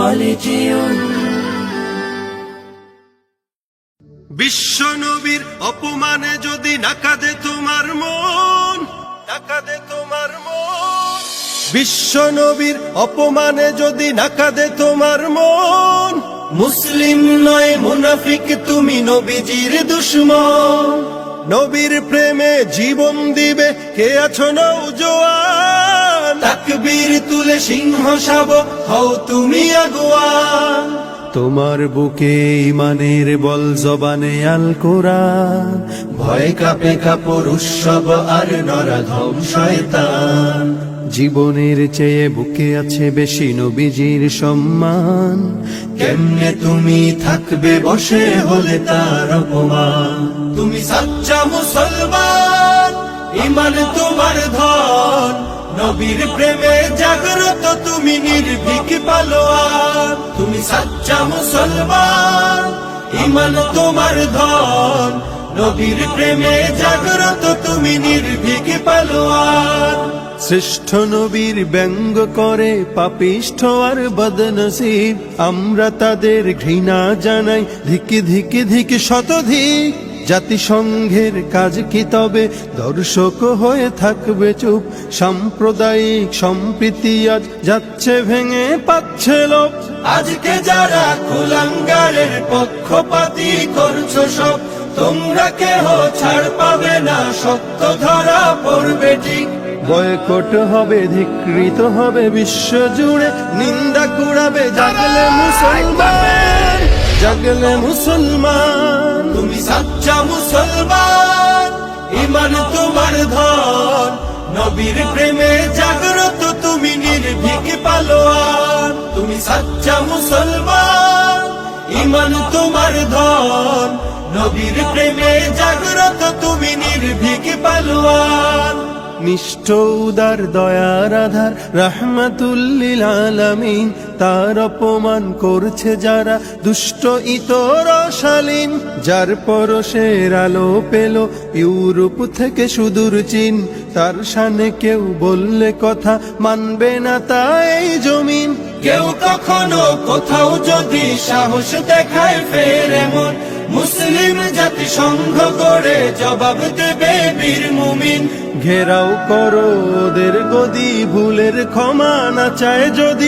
خالدون বিশ্ব নবীর অপমানে যদি না কাঁদে তোমার মন, না কাঁদে তোমার মন। বিশ্ব নবীর অপমানে যদি না কাঁদে তোমার মন, মুসলিম নয় মুনাফিক তুমি, নবীজির দুশমন। নবীর প্রেমে জীবন দিবে কে আছো নওজোয়ান, তাকবীর তুলে সিংহ শাব হও তুমি আগুয়ান। তোমার বুকে ইমানের বল, জবানে আল কোরআন, ভয় কাঁপে কাপড় উৎসব আর নরাধম শয়তান। জীবনের চেয়ে বুকে আছে বেশি নবীজির সম্মান, কেমনে তুমি থাকবে বসে হলে তার অপমান। তুমি সাচ্চা মুসলমান, ইমান তোমার ধন, নবীর প্রেমে জাগ্রত তুমি নির্ভীক পালোয়ান। তুমি সাচ্চা মুসলমান, ইমান তোমার ধন, নবীর প্রেমে জাগ্রত তুমি নির্ভীক পালোয়ান। শ্রেষ্ঠ নবীর ব্যঙ্গ করে পাপিষ্ঠ আর বদনসিব, আমরা তাদের ঘৃণা জানাই ধিকে ধিকে ধিকে শতধিক। জাতিসংঘের কাজ কি তবে দর্শক হয়ে থাকবে চুপ, সাম্প্রদায়িক সম্প্রীতি আজ যাচ্ছে ভেঙে পাচ্ছে লোক। আজকে যারা কুলাঙ্গারের পক্ষপাতী করছো সব, তোমরা কেহ ছাড় পাবে না, সত্য ধরা পড়বে ঠিক। বয়কট হবে, ধিকৃত হবে বিশ্ব জুড়ে, নিন্দা কুড়াবে জাগলে মুসলমান, জাগলে মুসলমান। তুমি সাচ্চা মুসলমান, ইমান তোমার ধন, নবীর প্রেমে জাগ্রত তুমি নির্ভীক পালোয়ান। তুমি সাচ্চা মুসলমান, ইমান তোমার ধন, নবীর প্রেমে জাগ্রত তুমি নির্ভীক পালোয়ান। নিষ্ঠ উদার দয়ার আধার রাহমাতুল লিল আলামিন, তার অপমান করছে যারা দুষ্ট ইতর শালীন। যার পরশের আলো পেল ইউরোপ থেকে সুদূর চীন, তার শানে কেউ বললে কথা মানবে না তা এই জমিন। কেউ কখনো কোথাও যদি সাহস দেখায় ফের এমন, মুসলিম জাতি সংঘ করে জবাব দেবে বীর মুমিন। ঘেরাও করো ওদের গদি, ভুলের ক্ষমা না চায় যদি